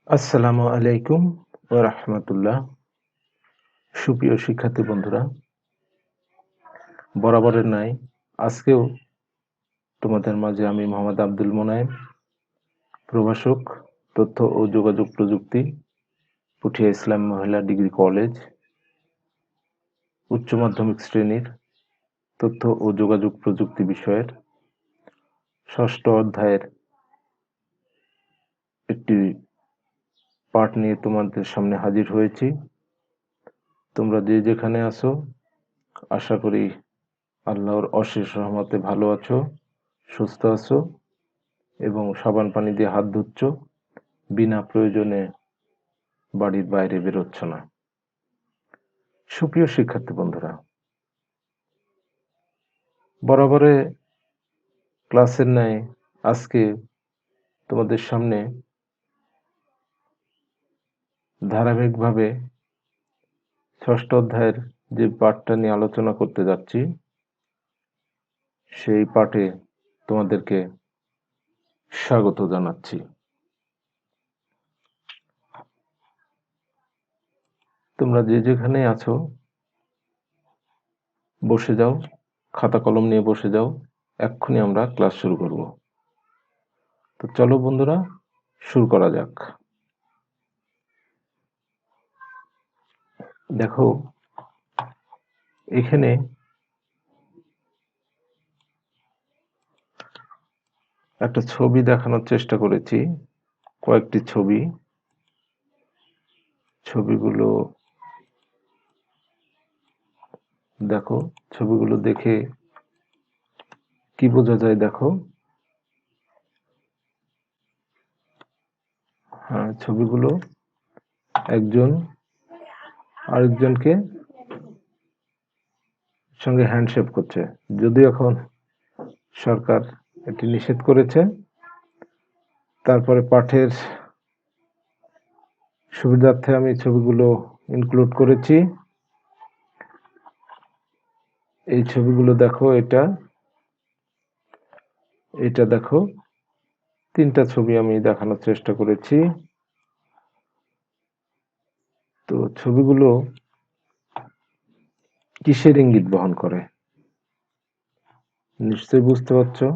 আসসালামু আলাইকুম ওয়া রাহমাতুল্লাহ। সুপ্রিয় শিক্ষার্থী বন্ধুরা, বরাবরের ন্যায় আজকেও তোমাদের মাঝে আমি মোহাম্মদ আব্দুল মোনায়েম, প্রভাষক, তথ্য ও যোগাযোগ প্রযুক্তি, পুঠিয়া ইসলাম মহিলা ডিগ্রি কলেজ, উচ্চ মাধ্যমিক শ্রেণীর তথ্য ও যোগাযোগ প্রযুক্তি বিষয়ের ষষ্ঠ অধ্যায়ের একটি পাঠ নিয়ে তোমাদের সামনে হাজির হয়েছি। তোমরা যে যেখানে আছো, আশা করি আল্লাহর অশেষ রহমতে ভালো আছো, সুস্থ আছো এবং সাবান পানি দিয়ে হাত ধুচ্ছ, বিনা প্রয়োজনে বাড়ির বাইরে বেরোচ্ছ না। সুপ্রিয় শিক্ষার্থী বন্ধুরা, বরাবরে ক্লাসের ন্যায় আজকে তোমাদের সামনে ধারাবাহিকভাবে ষষ্ঠ অধ্যায়ের যে পাঠটা নিয়ে আলোচনা করতে যাচ্ছি, সেই পাঠে তোমাদেরকে স্বাগত জানাচ্ছি। তোমরা যে যেখানে আছো বসে যাও, খাতা কলম নিয়ে বসে যাও, এক্ষুনি আমরা ক্লাস শুরু করব। তো চলো বন্ধুরা, শুরু করা যাক। দেখো, এখানে একটা ছবি দেখানোর চেষ্টা করেছি, কয়েকটি ছবিগুলো দেখো। ছবিগুলো দেখে কি বোঝা যায় দেখো। হ্যাঁ, ছবিগুলো একজন আরেকজনকে সঙ্গে হ্যান্ডশেক করছে, যদিও এখন সরকার এটি নিষেধ করেছে। তারপরে পাঠের সুবিধার্থে আমি ছবিগুলো ইনক্লুড করেছি। এই ছবিগুলো দেখো, এটা দেখো, তিনটা ছবি আমি দেখানোর চেষ্টা করেছি। তো ছবিগুলো কিসের ইঙ্গিত বহন করে নিশ্চয়ই বুঝতে পারছো।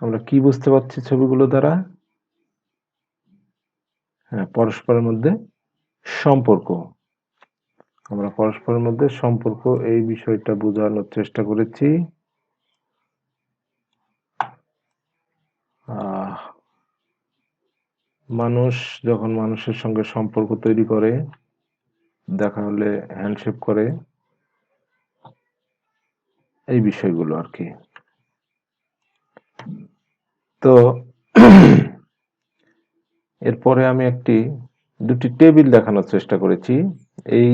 আমরা কি বুঝতে পারছি ছবিগুলো দ্বারা? হ্যাঁ, পরস্পরের মধ্যে সম্পর্ক। আমরা পরস্পরের মধ্যে সম্পর্ক, এই বিষয়টা বোঝানোর চেষ্টা করেছি। মানুষ যখন মানুষের সঙ্গে সম্পর্ক তৈরি করে, দেখা হলে হ্যান্ডশেক করে, এই বিষয়গুলো আর কি। তো এরপরে আমি দুটি টেবিল দেখানোর চেষ্টা করেছি। এই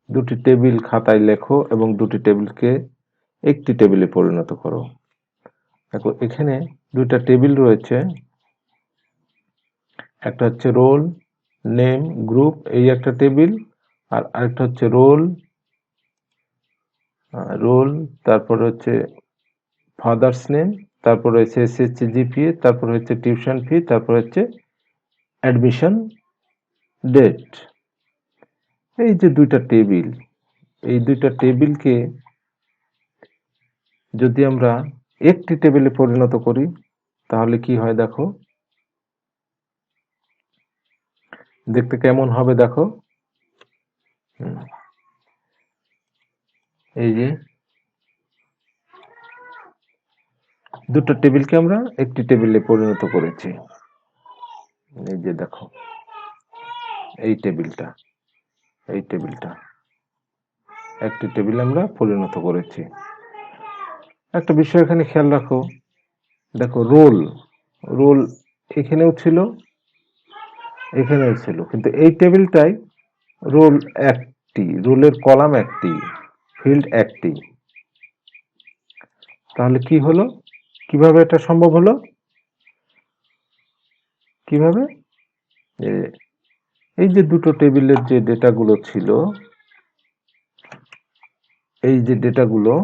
দুটি টেবিল খাতায় লেখো এবং দুটি টেবিলকে একটি টেবিলে পরিণত করো। দেখো, এখানে দুইটা টেবিল রয়েছে, একটা হচ্ছে রোল, নেম, গ্রুপ, এই একটা টেবিল, আর আরেকটা হচ্ছে রোল, তারপরে হচ্ছে ফাদার্স নেম, তারপরে হচ্ছে এসএসসি জিপিএ, তারপরে হচ্ছে টিউশন ফি, তারপরে হচ্ছে অ্যাডমিশন ডেট। এই যে দুইটা টেবিল, এই দুইটা টেবিলকে যদি আমরা একটি টেবিলে পরিণত করি তাহলে কি হয় দেখো, দেখতে কেমন হবে দেখো। এই যে দুটো টেবিলকে আমরা একটি টেবিলে পরিণত করেছি। এই যে দেখো, এই টেবিলটা একটি টেবিলে আমরা পরিণত করেছি। একটা বিষয় এখানে খেয়াল রাখো, দেখো রোল এখানেও ছিল, এখানেও ছিল, কিন্তু এই টেবিলটাই রোলের কলাম একটি, ফিল্ড একটি। তাহলে কি হলো, কিভাবে এটা সম্ভব হলো? কিভাবে? এই যে দুটো টেবিলের যে ডেটাগুলো ছিল, এই যে ডেটাগুলো,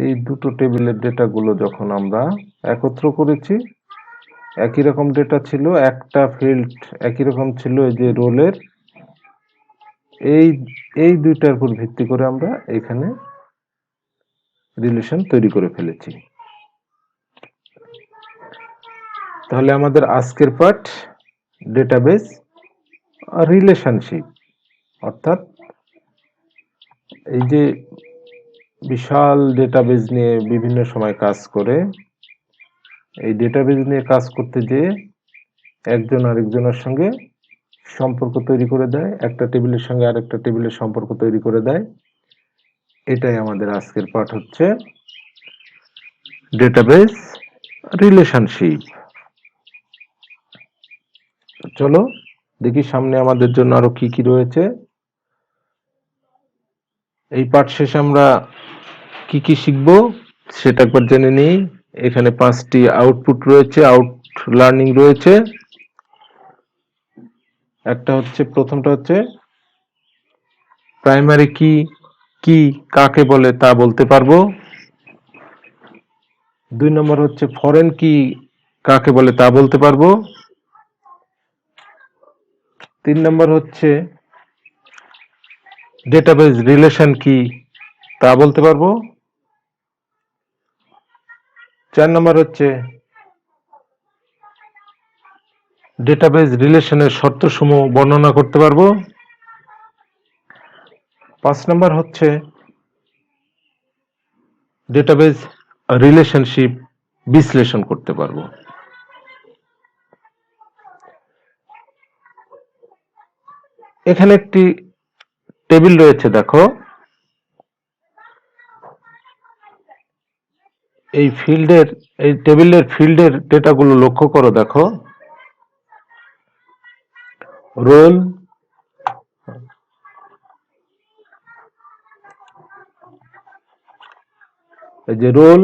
এই দুটো টেবিলের ডেটাগুলো যখন আমরা একত্র করেছি। একই রকম ডেটা ছিল, একটা ফিল্ড একই রকম ছিল, এই যে রোলের, এই এই দুইটার উপর ভিত্তি করে আমরা এখানে রিলেশন তৈরি করে ফেলেছি। তাহলে আমাদের আজকের পাঠ ডেটাবেস রিলেশনশিপ, অর্থাৎ এই যে বিশাল ডেটাবেস নিয়ে বিভিন্ন সময় কাজ করে, এই ডেটাবেস নিয়ে কাজ করতে যেয়ে একজন আরেকজনের সঙ্গে সম্পর্ক তৈরি করে দেয়, একটা টেবিলের সঙ্গে আরেকটা টেবিলের সম্পর্ক তৈরি করে দেয়। এটাই আমাদের আজকের পাঠ হচ্ছে ডেটাবেস রিলেশনশিপ। চলো দেখি সামনে আমাদের জন্য আরো কি কি রয়েছে। এই পাঠ শেষে আমরা কি কি শিখব সেটা একবার জেনে নিই। এখানে 5টি আউটপুট রয়েছে, আউট লার্নিং রয়েছে। একটা হচ্ছে, প্রথমটা হচ্ছে প্রাইমারি কি কি কাকে বলে তা বলতে পারবো। 2 নম্বর হচ্ছে ফরেন কি কাকে বলে তা বলতে পারবো। 3 নম্বর হচ্ছে ডেটাবেস রিলেশন কি তা বলতে পারবো। 4 নম্বর হচ্ছে ডেটাবেস রিলেশনের শর্তসমূহ বর্ণনা করতে পারবো। 5 নম্বর হচ্ছে ডেটাবেস রিলেশনশিপ বিশ্লেষণ করতে পারবো। এখানে একটি টেবিল রয়েছে, দেখো এই টেবিলের ফিল্ডের ডেটাগুলো লক্ষ্য করো। দেখো রোল, এই যে roll,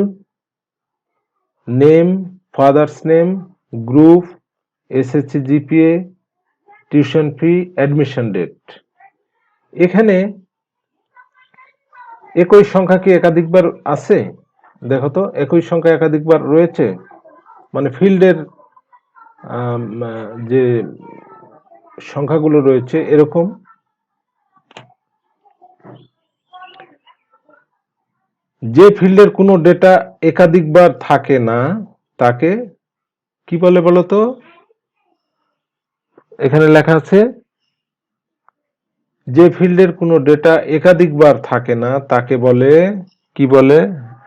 name, father's name, group, SSC GPA, tuition fee, admission date. এখানে একই সংখ্যা কি একাধিকবার আছে? দেখো তো, একই সংখ্যা একাধিকবার রয়েছে, মানে ফিল্ডের যে সংখ্যাগুলো রয়েছে এরকম। যে ফিল্ডের কোনো ডেটা একাধিকবার থাকে না তাকে কি বলে বলো তো? এখানে লেখা আছে যে ফিল্ডের কোনো ডেটা একাধিকবার থাকে না তাকে বলে, কি বলে?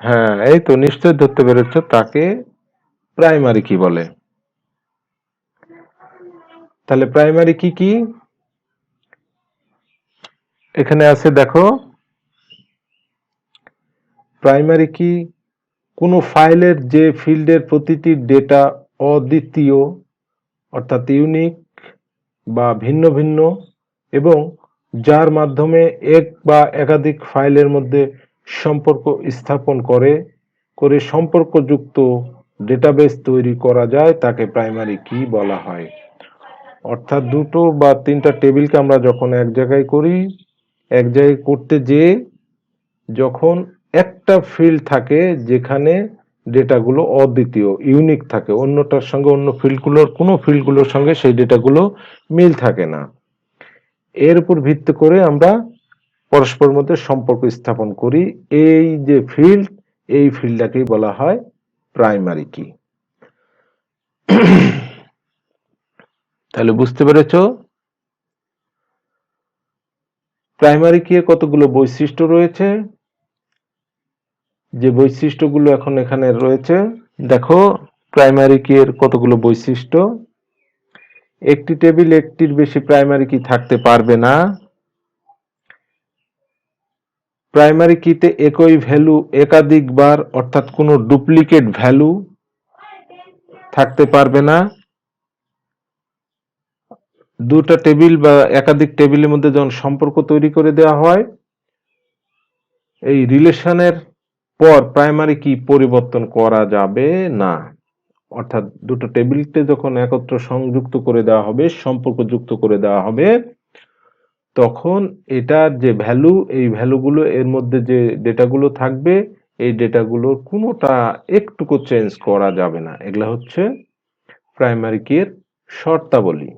হ্যাঁ, এই তো নিশ্চয় ধরতে পেরেছ, তাকে প্রাইমারি কি বলে। তাহলে প্রাইমারি কি কি এখানে আছে, দেখো প্রাইমারি কি কোনো ফাইলের যে ফিল্ডের প্রতিটি ডেটা অদ্বিতীয়, অর্থাৎ ইউনিক বা ভিন্ন ভিন্ন, এবং যার মাধ্যমে এক বা একাধিক ফাইলের মধ্যে সম্পর্ক স্থাপন করে সম্পর্কযুক্ত ডেটাবেস তৈরি করা যায়, তাকে প্রাইমারি কি বলা হয়। অর্থাৎ 2টো বা 3টা টেবিলকে আমরা যখন এক জায়গায় করি, এক জায়গায় করতে যেয়ে যখন একটা ফিল্ড থাকে যেখানে ডেটাগুলো অদ্বিতীয়, ইউনিক থাকে, অন্যটার সঙ্গে অন্য কোনো ফিল্ডগুলোর সঙ্গে সেই ডেটাগুলো মিল থাকে না, এর উপর ভিত্তি করে আমরা পরস্পরের মধ্যে সম্পর্ক স্থাপন করি। এই যে ফিল্ড, এই ফিল্ডটাকেই বলা হয় প্রাইমারি কি। তাহলে বুঝতে পেরেছো প্রাইমারি কি এর কতগুলো বৈশিষ্ট্য রয়েছে। যে বৈশিষ্ট্যগুলো এখন এখানে রয়েছে, দেখো প্রাইমারি কি এর কতগুলো বৈশিষ্ট্য। একটি টেবিল একটির বেশি প্রাইমারি কি থাকতে পারবে না। প্রাইমারি কিতে একই ভ্যালু একাধিকবার, অর্থাৎ কোনো ডুপ্লিকেট ভ্যালু থাকতে পারবে না। দুটা টেবিল বা একাধিক টেবিলের মধ্যে যখন সম্পর্ক তৈরি করে দেওয়া হয়, এই রিলেশনের পর প্রাইমারি কি পরিবর্তন করা যাবে না। অর্থাৎ দুটো টেবিলকে যখন একত্র সংযুক্ত করে দেওয়া হবে, সম্পর্ক যুক্ত করে দেওয়া হবে, তখন এটার যে ভ্যালু, এই ভ্যালুগুলো এর মধ্যে যে ডেটাগুলো থাকবে, এই ডেটাগুলোর কোনোটা একটুকু চেঞ্জ করা যাবে না। এগুলা হচ্ছে প্রাইমারি কি এর শর্তাবলী।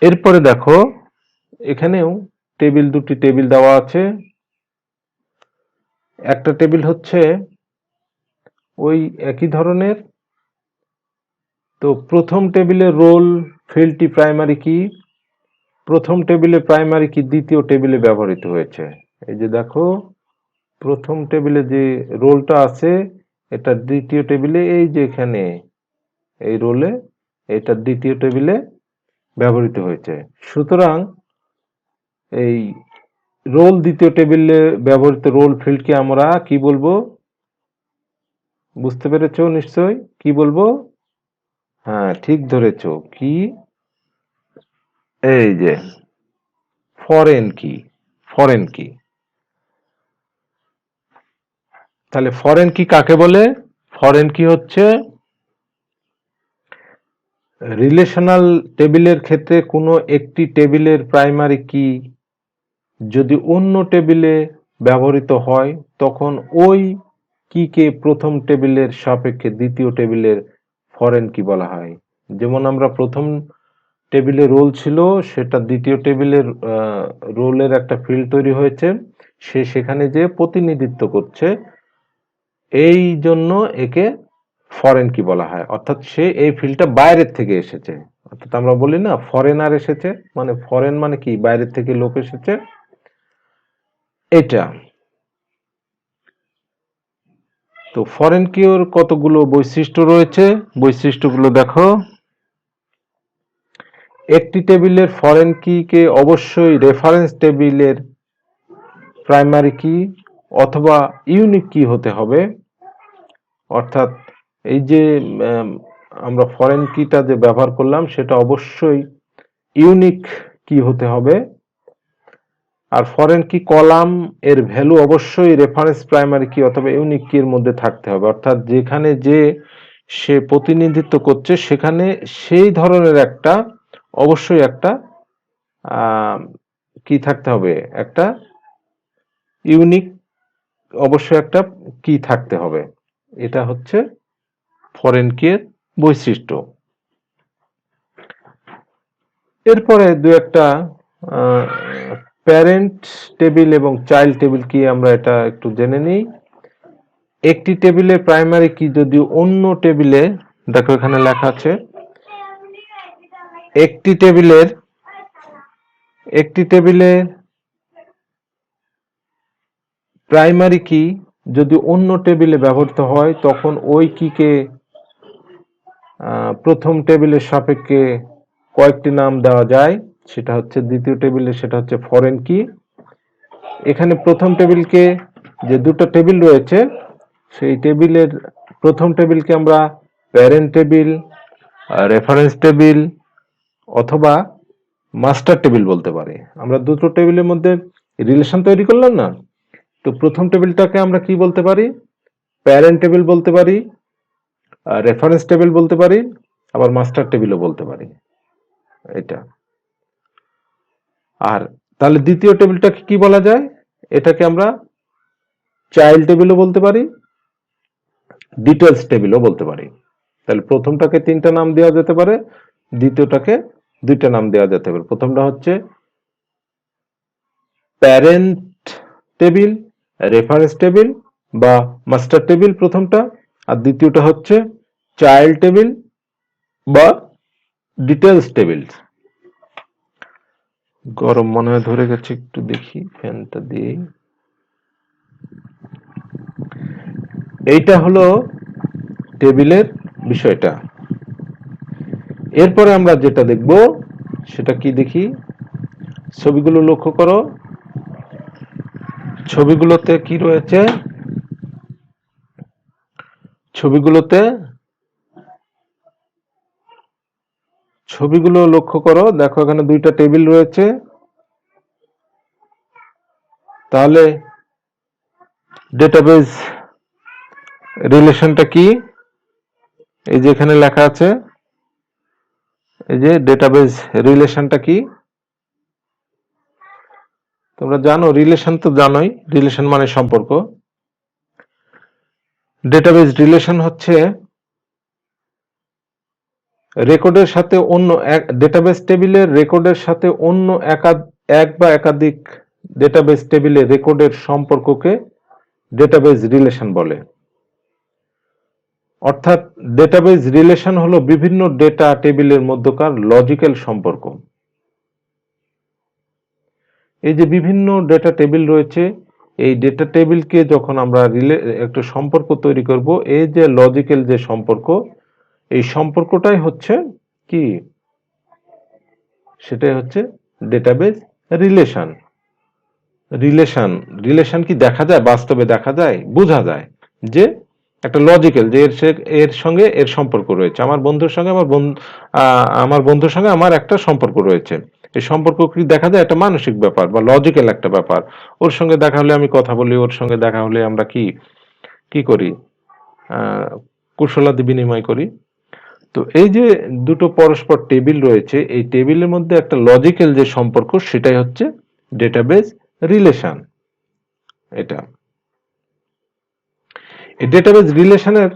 এরপরে দেখো এখানেও দুটি টেবিল দেওয়া আছে। একটা টেবিল হচ্ছে ওই একই ধরনের। তো প্রথম টেবিলের রোল ফিল্ডটি প্রাইমারি কি, প্রথম টেবিলে প্রাইমারি কি দ্বিতীয় টেবিলে ব্যবহৃত হয়েছে। এই যে দেখো প্রথম টেবিলে যে রোলটা আছে এটা দ্বিতীয় টেবিলে, এই যে এখানে এই রোলে এটা দ্বিতীয় টেবিলে ব্যবহৃত হয়েছে। সুতরাং এই রোল দ্বিতীয় টেবিলে ব্যবহৃত রোল ফিল্ডকে আমরা কি বলবো, বুঝতে পেরেছো নিশ্চয়? কি বলবো? হ্যাঁ ঠিক ধরেছো, কি? এই যে ফরেন কি, ফরেন কি। তাহলে ফরেন কি কাকে বলে? ফরেন কি হচ্ছে রিলেশনাল টেবিলের ক্ষেত্রে কোনো একটি টেবিলের প্রাইমারি কি যদি অন্য টেবিলে ব্যবহৃত হয় তখন ওই কিকে প্রথম টেবিলের সাপেক্ষে দ্বিতীয় টেবিলের ফরেন কি বলা হয়। যেমন আমরা প্রথম টেবিলে রোল ছিল, সেটা দ্বিতীয় টেবিলের রোলের একটা ফিল্ড তৈরি হয়েছে, সে সেখানে যে প্রতিনিধিত্ব করছে, এই জন্য একে ফরেন কি বলা হয়। অর্থাৎ সে এই ফিল্ডটা বাইরের থেকে এসেছে। অর্থাৎ আমরা বলি না ফরেনার এসেছে, মানে ফরেন মানে কি বাইরের থেকে লোক এসেছে, এটা। তো ফরেন কিওর কতগুলো বৈশিষ্ট্য রয়েছে, বৈশিষ্ট্যগুলো দেখো। একটি টেবিলের ফরেন কিকে অবশ্যই রেফারেন্স টেবিলের প্রাইমারি কি অথবা ইউনিক কি হতে হবে। অর্থাৎ এই যে আমরা ফরেন কিটা যে ব্যবহার করলাম সেটা অবশ্যই ইউনিক কি হতে হবে। আর ফরেন কি কলাম এর ভ্যালু অবশ্যই রেফারেন্স প্রাইমারি কি অথবা ইউনিক কি এর মধ্যে থাকতে হবে। অর্থাৎ যেখানে যে সে প্রতিনিধিত্ব করছে সেখানে সেই ধরনের একটা অবশ্যই একটা কি থাকতে হবে, একটা ইউনিক অবশ্যই একটা কি থাকতে হবে। এটা হচ্ছে ফরেন কি এর বৈশিষ্ট্য। এরপরে দু একটা প্যারেন্ট টেবিল এবং চাইল্ড টেবিল কি আমরা এটা একটু জেনে নিই। একটি টেবিলে প্রাইমারি কি যদি অন্য টেবিলে, দেখো এখানে লেখা আছে একটি টেবিলে প্রাইমারি কি যদি অন্য টেবিলে ব্যবহৃত হয় তখন ওই কিকে প্রথম টেবিলের সাপেক্ষে কয়েকটি নাম দেওয়া যায়। সেটা হচ্ছে দ্বিতীয় টেবিলে সেটা হচ্ছে ফরেন কি। এখানে প্রথম টেবিলকে, যে দুটো টেবিল রয়েছে সেই টেবিলের প্রথম টেবিলকে আমরা প্যারেন্ট টেবিল, রেফারেন্স টেবিল অথবা মাস্টার টেবিল বলতে পারি। আমরা দুটো টেবিলের মধ্যে রিলেশন তৈরি করলাম না, তো প্রথম টেবিলটাকে আমরা কি বলতে পারি, প্যারেন্ট টেবিল বলতে পারি, রেফারেন্স টেবিল বলতে পারি, আবার মাস্টার টেবিলও বলতে পারি, এটা। আর তাহলে দ্বিতীয় টেবিলটাকে কি বলা যায়, এটাকে আমরা চাইল্ড টেবিলও বলতে পারি, ডিটেলস টেবিলও বলতে পারি। তাহলে প্রথমটাকে তিনটা নাম দেওয়া যেতে পারে, দ্বিতীয়টাকে দুইটা নাম দেওয়া যেতে পারে। প্রথমটা হচ্ছে প্যারেন্ট টেবিল, রেফারেন্স টেবিল বা মাস্টার টেবিল প্রথমটা, আর দ্বিতীয়টা হচ্ছে চাইল্ড টেবিল বা ডিটেলস টেবিল। গরম মনে হয় ধরে গেছে, একটু দেখি ফ্যানটা দিয়ে। এইটা হলো টেবিলের বিষয়টা। এরপরে আমরা যেটা দেখব সেটা কি দেখি, ছবিগুলো লক্ষ্য করো। ছবিগুলোতে কি রয়েছে, ছবিগুলো লক্ষ্য করো। দেখো এখানে দুইটা টেবিল রয়েছে। তাহলে ডেটাবেজ রিলেশনটা কি, এই যে এখানে লেখা আছে, এই যে ডেটাবেজ রিলেশনটা কি। তোমরা জানো রিলেশন তো জানোই, রিলেশন মানে সম্পর্ক। ডেটাবেজ রিলেশন হচ্ছে রেকর্ডের সাথে অন্য এক ডেটাবেজ টেবিলের রেকর্ডের সাথে অন্য এক বা একাধিক ডেটাবেজ টেবিলে রেকর্ডের সম্পর্ককে ডেটাবেজ রিলেশন বলে। অর্থাৎ ডেটাবেজ রিলেশন হলো বিভিন্ন ডেটা টেবিলের মধ্যকার লজিক্যাল সম্পর্ক। এই যে বিভিন্ন ডেটা টেবিল রয়েছে, এই ডেটা টেবিলকে যখন আমরা একটা সম্পর্ক তৈরি করব, এই যে লজিক্যাল যে সম্পর্ক, এই সম্পর্কটাই হচ্ছে কি, সেটাই হচ্ছে ডেটাবেজ রিলেশন। রিলেশন রিলেশন কি দেখা যায়, বাস্তবে দেখা যায়, বোঝা যায় যে একটা লজিক্যাল, যে এর সঙ্গে এর সম্পর্ক রয়েছে। আমার বন্ধুর সঙ্গে আমার বন্ধুর সঙ্গে আমার একটা সম্পর্ক রয়েছে। এই সম্পর্ক কি দেখা যায়, একটা মানসিক ব্যাপার বা লজিক্যাল একটা ব্যাপার। ওর সঙ্গে দেখা হলে আমি কথা বলি, ওর সঙ্গে দেখা হলে আমরা কি কি করি, আহ কুশলাদি বিনিময় করি। তো এই যে দুটো পরস্পর টেবিল রয়েছে, এই টেবিলের মধ্যে একটা লজিক্যাল যে সম্পর্ক, সেটাই হচ্ছে ডেটাবেজ রিলেশন। এটা এই ডেটাবেজ রিলেশনের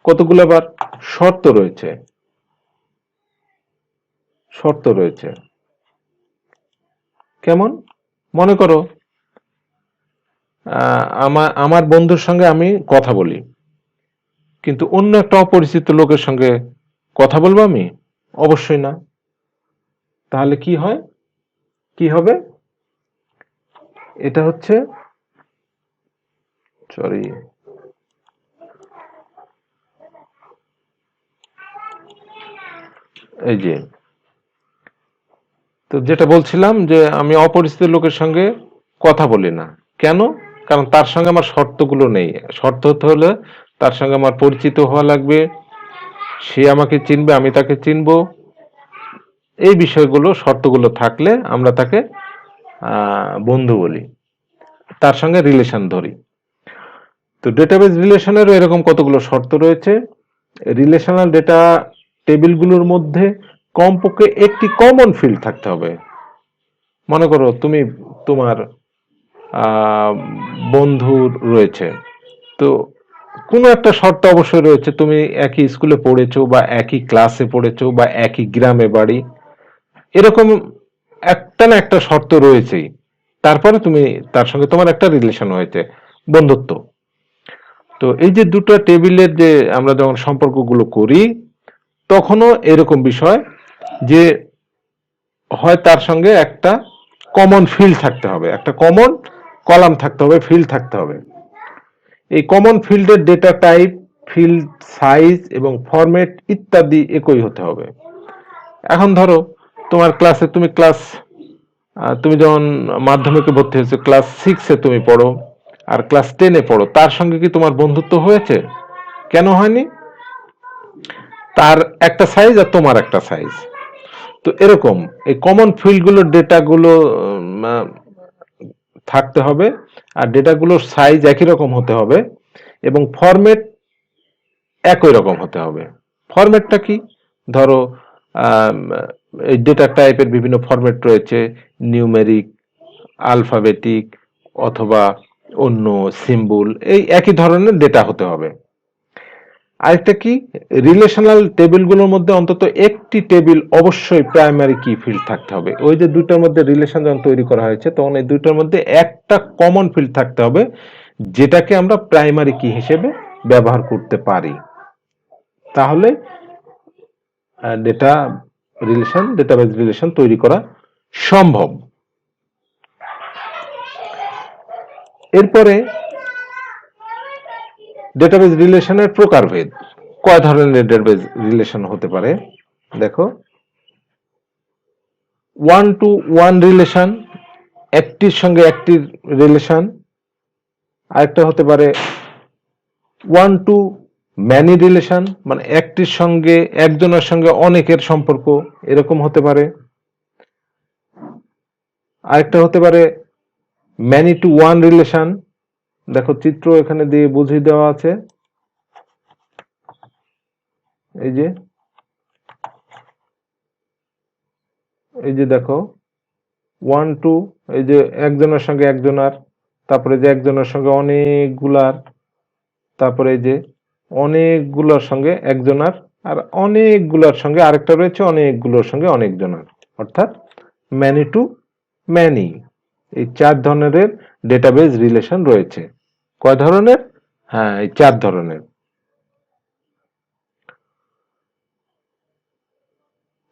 কতগুলো আবার শর্ত রয়েছে। কেমন? মনে করো আমার বন্ধুর সঙ্গে আমি কথা বলি, কিন্তু অন্য একটা অপরিচিত লোকের সঙ্গে কথা বলবো আমি? অবশ্যই না। তাহলে কি হয়, কি হবে? এটা হচ্ছে, সরি, এই যে, তো যেটা বলছিলাম যে আমি অপরিচিত লোকের সঙ্গে কথা বলি না। কেন? কারণ তার সঙ্গে আমার শর্তগুলো নেই। শর্ত হতে হলে তার সঙ্গে আমার পরিচিত হওয়া লাগবে, সে আমাকে চিনবে, আমি তাকে চিনব। এই বিষয়গুলো, শর্তগুলো থাকলে আমরা তাকে বন্ধু বলি, তার সঙ্গে রিলেশন ধরি। তো ডেটাবেজ রিলেশনেরও এরকম কতগুলো শর্ত রয়েছে। রিলেশনাল ডেটা টেবিলগুলোর মধ্যে কমপক্ষে একটি কমন ফিল্ড থাকতে হবে। মনে করো তুমি, তোমার বন্ধু রয়েছে, তো কোনো একটা শর্ত অবশ্যই রয়েছে, তুমি একই স্কুলে পড়েছো বা একই ক্লাসে পড়েছো বা একই গ্রামে বাড়ি, এরকম একটা না একটা শর্ত রয়েছেই। তারপরে তুমি তার সঙ্গে তোমার একটা রিলেশন হয়েছে, বন্ধুত্ব। তো এই যে দুটো টেবিলের যে আমরা যখন সম্পর্কগুলো করি, তখনও এরকম বিষয় যে হয় তার সঙ্গে একটা কমন ফিল্ড থাকতে হবে, একটা কমন কলাম থাকতে হবে, ফিল্ড থাকতে হবে। এই কমন ফিল্ডের ডেটা টাইপ, ফিল্ড সাইজ এবং ফরম্যাট ইত্যাদি একই হতে হবে। এখন ধরো তোমার ক্লাসে, তুমি যখন মাধ্যমিকে ভর্তি হয়েছো, ক্লাস 6-এ তুমি পড়ো আর ক্লাস 10-এ পড়ো, তার সঙ্গে কি তোমার বন্ধুত্ব হয়েছে? কেন হয়নি? তার একটা সাইজ আর তোমার একটা সাইজ। তো এরকম এই কমন ফিল্ডগুলোর ডেটাগুলো থাকতে হবে, আর ডেটাগুলোর সাইজ একই রকম হতে হবে এবং ফরম্যাট একই রকম হতে হবে। ফরম্যাটটা কি? ধরো আম, এই ডেটা টাইপের বিভিন্ন ফরম্যাট রয়েছে, নিউমেরিক, আলফাবেটিক, অথবা অন্য সিম্বল, এই একই ধরনের ডেটা হতে হবে। আরেকটা কি, রিলেশনাল টেবিলগুলোর মধ্যে অন্তত একটি টেবিল অবশ্যই প্রাইমারি কি ফিল্ড থাকতে হবে। ওই যে দুইটার মধ্যে রিলেশন যখন তৈরি করা হয়েছে, তখন এই দুইটার মধ্যে একটা কমন ফিল্ড থাকতে হবে, যেটাকে আমরা প্রাইমারি কি হিসেবে ব্যবহার করতে পারি। তাহলে ডেটাবেজ রিলেশন তৈরি করা সম্ভব। এরপরে ডেটাবেজ রিলেশনের প্রকারভেদ। কয় ধরনের ডেটাবেজ রিলেশন হতে পারে? দেখো, ওয়ান টু ওয়ান রিলেশন, একটির সঙ্গে একটির রিলেশন। আরেকটা হতে পারে ওয়ান টু ম্যানি রিলেশন, মানে একটির সঙ্গে, একজনের সঙ্গে অনেকের সম্পর্ক, এরকম হতে পারে। আরেকটা হতে পারে ম্যানি টু ওয়ান রিলেশন। দেখো চিত্র এখানে দিয়ে বুঝিয়ে দেওয়া আছে, এই যে, এই যে দেখো, ওয়ান টু, এই যে একজনের সঙ্গে একজনার, তারপরে যে একজনের সঙ্গে অনেকগুলার, তারপরে এই যে অনেকগুলোর সঙ্গে একজনার, আর অনেকগুলোর সঙ্গে আরেকটা রয়েছে অনেকগুলোর সঙ্গে অনেকজনার, অর্থাৎ ম্যানি টু ম্যানি। এই 4 ধরনের ডেটাবেজ রিলেশন রয়েছে। কয় ধরনের? হ্যাঁ, এই 4 ধরনের।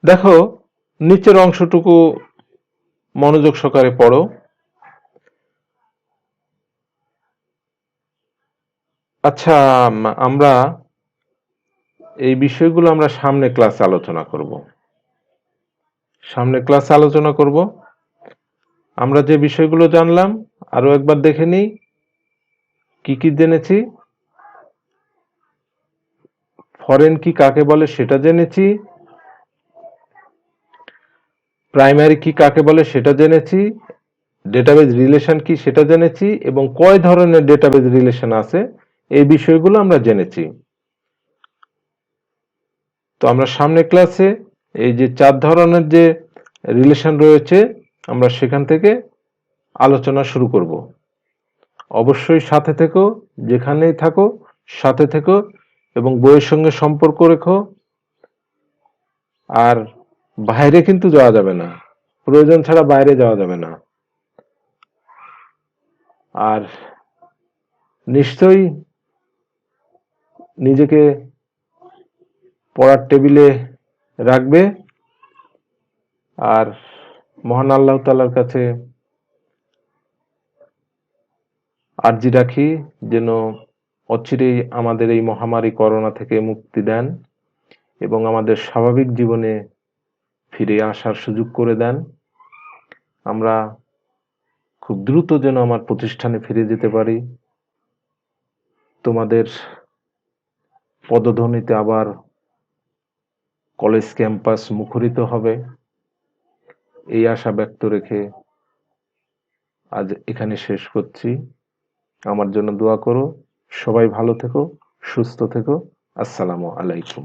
দেখো নিচের অংশটুকু মনোযোগ সহকারে পড়ো। আচ্ছা, আমরা এই বিষয়গুলো আমরা সামনে ক্লাসে আলোচনা করব। সামনে ক্লাসে আলোচনা করব। আমরা যে বিষয়গুলো জানলাম আরো একবার দেখে নিই। কি কি জেনেছি? ফরেন কি কাকে বলে সেটা জেনেছি, প্রাইমারি কি কাকে বলে সেটা জেনেছি, ডেটাবেজ রিলেশন কি সেটা জেনেছি, এবং কয় ধরনের ডেটাবেজ রিলেশন আছে এই বিষয়গুলো আমরা জেনেছি। তো আমরা সামনে ক্লাসে এই যে 4 ধরনের যে রিলেশন রয়েছে আমরা সেখান থেকে আলোচনা শুরু করব। অবশ্যই সাথে থেকো, যেখানেই থাকো সাথে থেকো, এবং বইয়ের সঙ্গে সম্পর্ক রেখো। আর বাইরে কিন্তু যাওয়া যাবে না, প্রয়োজন ছাড়া বাইরে যাওয়া যাবে না। আর নিশ্চয়ই নিজেকে পড়ার টেবিলে রাখবে। আর মহান আল্লাহ তাআলার কাছে আরজি রাখি যেন অচিরেই আমাদের এই মহামারী করোনা থেকে মুক্তি দেন এবং আমাদের স্বাভাবিক জীবনে ফিরে আসার সুযোগ করে দেন। আমরা খুব দ্রুত যেন আমার প্রতিষ্ঠানে ফিরে যেতে পারি। তোমাদের পদধ্বনিতে আবার কলেজ ক্যাম্পাস মুখরিত হবে, এই আশা ব্যক্ত রেখে আজ এখানে শেষ করছি। আমার জন্য দোয়া করো। সবাই ভালো থেকো, সুস্থ থেকো। আসসালামু আলাইকুম।